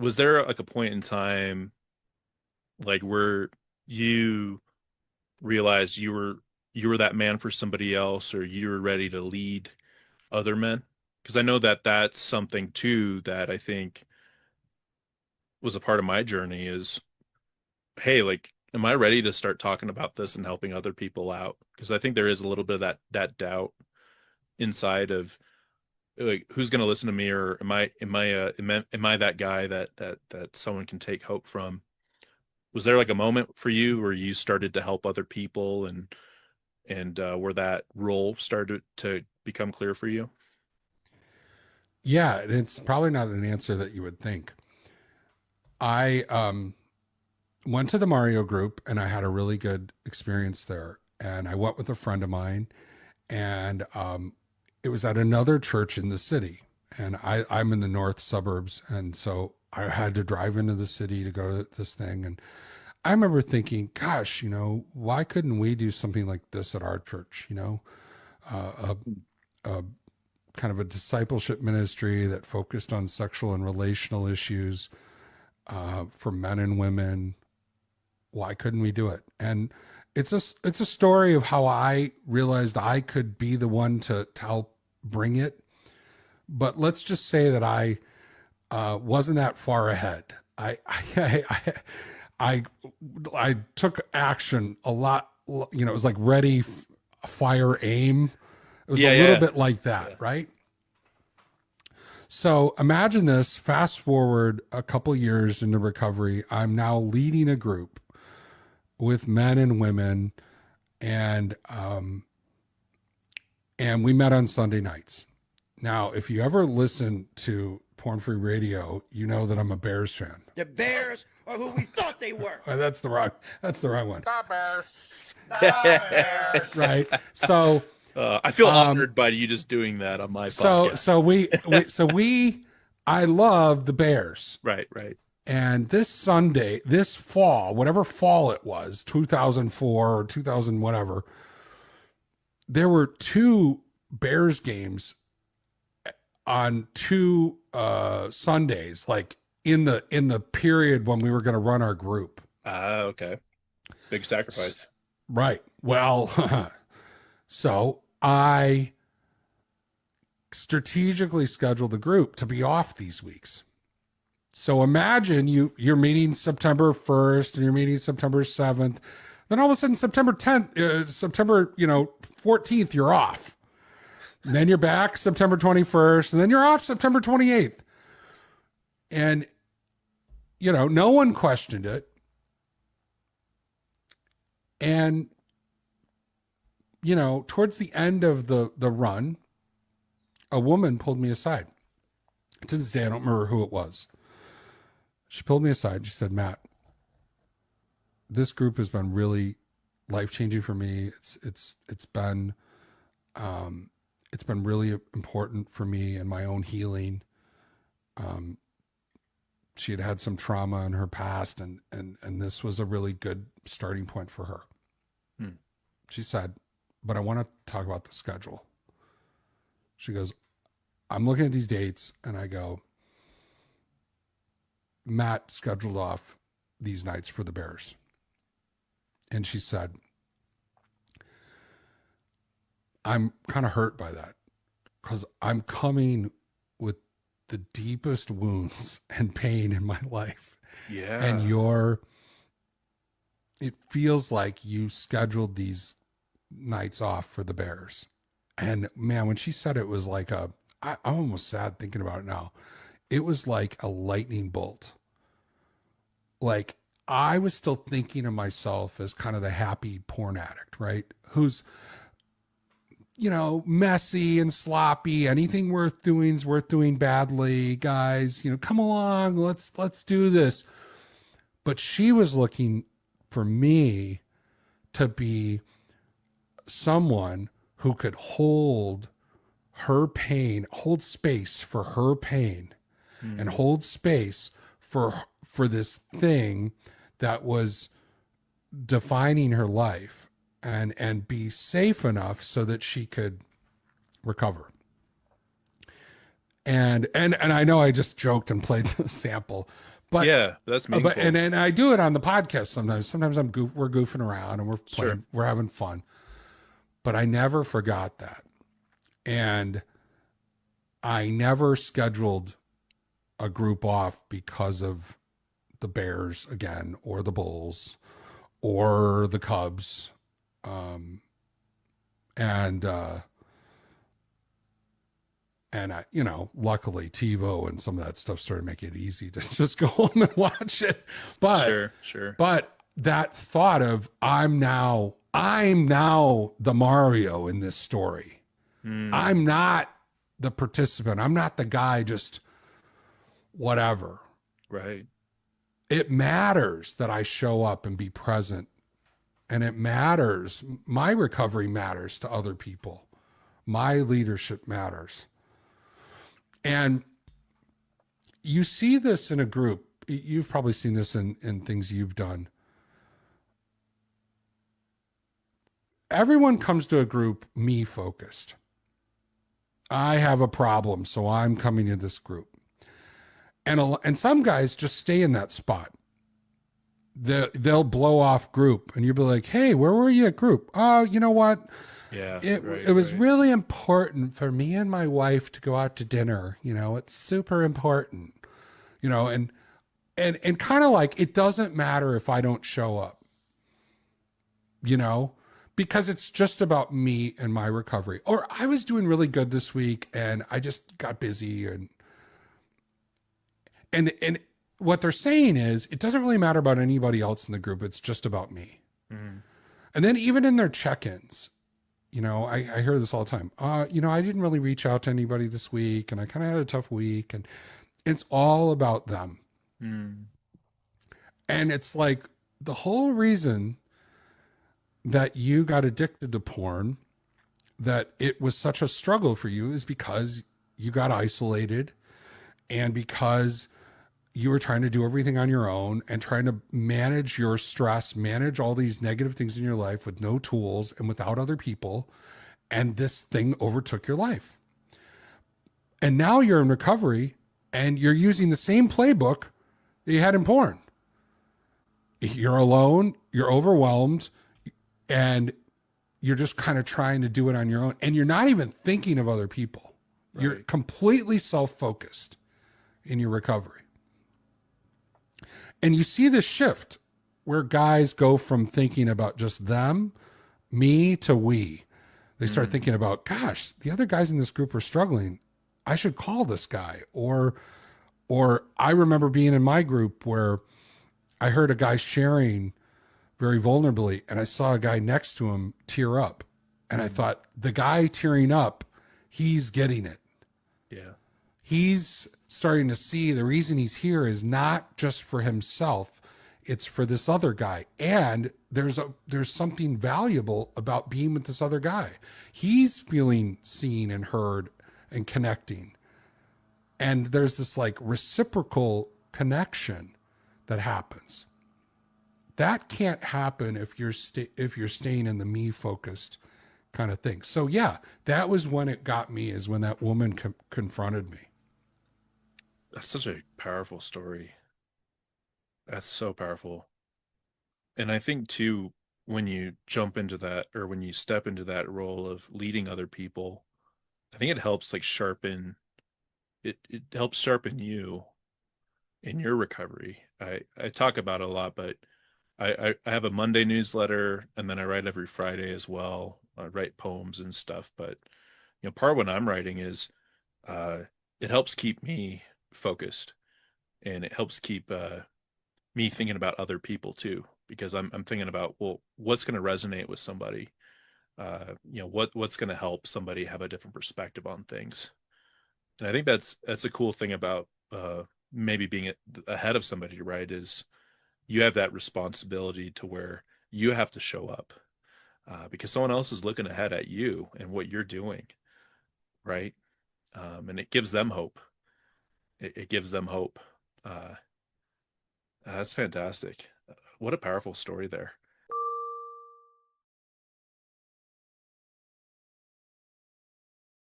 was there like a point in time like where you realized you were that man for somebody else, or you were ready to lead other men? Because I know that that's something too that I think was a part of my journey is, hey, like, am I ready to start talking about this and helping other people out? Because I think there is a little bit of that doubt inside of like, who's going to listen to me, or am I that guy that someone can take hope from? Was there like a moment for you where you started to help other people, and where that role started to become clear for you? Yeah, and it's probably not an answer that you would think. I went to the Mario group and I had a really good experience there. And I went with a friend of mine, and it was at another church in the city. And I'm in the north suburbs. And so I had to drive into the city to go to this thing. And I remember thinking, gosh, why couldn't we do something like this at our church? A kind of a discipleship ministry that focused on sexual and relational issues for men and women. Why couldn't we do it? And it's a story of how I realized I could be the one to help bring it. But let's just say that I wasn't that far ahead. I I took action a lot. It was like ready, fire, aim. It was a Yeah, little yeah, bit like that, yeah. right? So imagine this. Fast forward a couple years into recovery. I'm now leading a group with men and women, and we met on Sunday nights. Now, if you ever listen to Porn Free Radio, you know that I'm a Bears fan. The Bears are who we thought they were. That's the wrong one. The Bears. The Bears. Right. So I feel um honored by you just doing that on my so podcast. so we I love the Bears. Right, right. And this fall, whatever fall it was, 2004 or 2000 whatever, there were two Bears games on two Sundays, like in the period when we were going to run our group. Ah, okay. Big sacrifice. Right. Well, so I strategically scheduled the group to be off these weeks. So imagine you're meeting September 1st and you're meeting September 7th. Then all of a sudden September 10th, September 14th, you're off. And then you're back September 21st, and then you're off September 28th. And no one questioned it. And towards the end of the run, a woman pulled me aside. To this day, I don't remember who it was. She pulled me aside. She said, "Matt, this group has been really life changing for me. It's been really important for me and my own healing. Um, she had some trauma in her past, and this was a really good starting point for her." Hmm. She said, "But I want to talk about the schedule." She goes, "I'm looking at these dates," and I go, "Matt scheduled off these nights for the Bears." And she said, "I'm kind of hurt by that because I'm coming with the deepest wounds and pain in my life. And Yeah. it feels like you scheduled these nights off for the Bears." And man, when she said it was like I'm almost sad thinking about it now. It was like a lightning bolt. Like I was still thinking of myself as kind of the happy porn addict, right? Who's, messy and sloppy. Anything worth doing is worth doing badly, guys. Come along, let's do this. But she was looking for me to be someone who could hold her pain, hold space for her pain, and Hmm. hold space for this thing that was defining her life, and be safe enough so that she could recover. And I know I just joked and played the sample, but Yeah, that's but meaningful. and I do it on the podcast sometimes. Sometimes we're goofing around and we're Sure. playing, we're having fun. But I never forgot that, and I never scheduled a group off because of the Bears again, or the Bulls, or the Cubs, um, and I, luckily TiVo and some of that stuff started making it easy to just go home and watch it. But Sure, sure. but that thought of I'm now the Mario in this story. Hmm. I'm not the participant. I'm not the guy just whatever. Right. It matters that I show up and be present. And it matters. My recovery matters to other people. My leadership matters. And you see this in a group. You've probably seen this in things you've done. Everyone comes to a group me focused. I have a problem, so I'm coming to this group. And some guys just stay in that spot. They'll blow off group, and you'll be like, "Hey, where were you at group? Oh, you know what? Yeah, It right, was right. really important for me and my wife to go out to dinner. It's super important. And kind of like it doesn't matter if I don't show up. You know, because it's just about me and my recovery. Or I was doing really good this week, and I just got busy, and what they're saying is it doesn't really matter about anybody else in the group. It's just about me. Hmm. And then even in their check-ins, I hear this all the time. I didn't really reach out to anybody this week, and I kind of had a tough week, and it's all about them. Hmm. And it's like the whole reason that you got addicted to porn, that it was such a struggle for you, is because you got isolated, and because you were trying to do everything on your own and trying to manage your stress, manage all these negative things in your life with no tools and without other people. And this thing overtook your life. And now you're in recovery and you're using the same playbook that you had in porn. You're alone, you're overwhelmed, and you're just kind of trying to do it on your own. And you're not even thinking of other people. You're Right. completely self focused in your recovery. And you see this shift where guys go from thinking about just them, me, to we. They start Hmm. thinking about, gosh, the other guys in this group are struggling. I should call this guy. Or I remember being in my group where I heard a guy sharing very vulnerably, and I saw a guy next to him tear up. And I Hmm. thought, the guy tearing up, he's getting it. Yeah. He's starting to see the reason he's here is not just for himself, it's for this other guy. And there's something valuable about being with this other guy. He's feeling seen and heard and connecting. And there's this like reciprocal connection that happens. That can't happen if you're staying in the me focused kind of thing. So yeah, that was when it got me, is when that woman confronted me. That's such a powerful story. That's so powerful. And I think too, when you jump into that or when you step into that role of leading other people, I think it helps like sharpen it helps sharpen you in your recovery. I talk about it a lot, but I have a Monday newsletter and then I write every Friday as well. I write poems and stuff, but part of what I'm writing is uh it helps keep me focused and it helps keep me thinking about other people too because I'm thinking about, well, what's going to resonate with somebody, what's going to help somebody have a different perspective on things. And I think that's a cool thing about maybe being ahead of somebody, right? Is you have that responsibility to where you have to show up because someone else is looking ahead at you and what you're doing, right? And it gives them hope. It gives them hope. Uh, that's fantastic. What a powerful story there.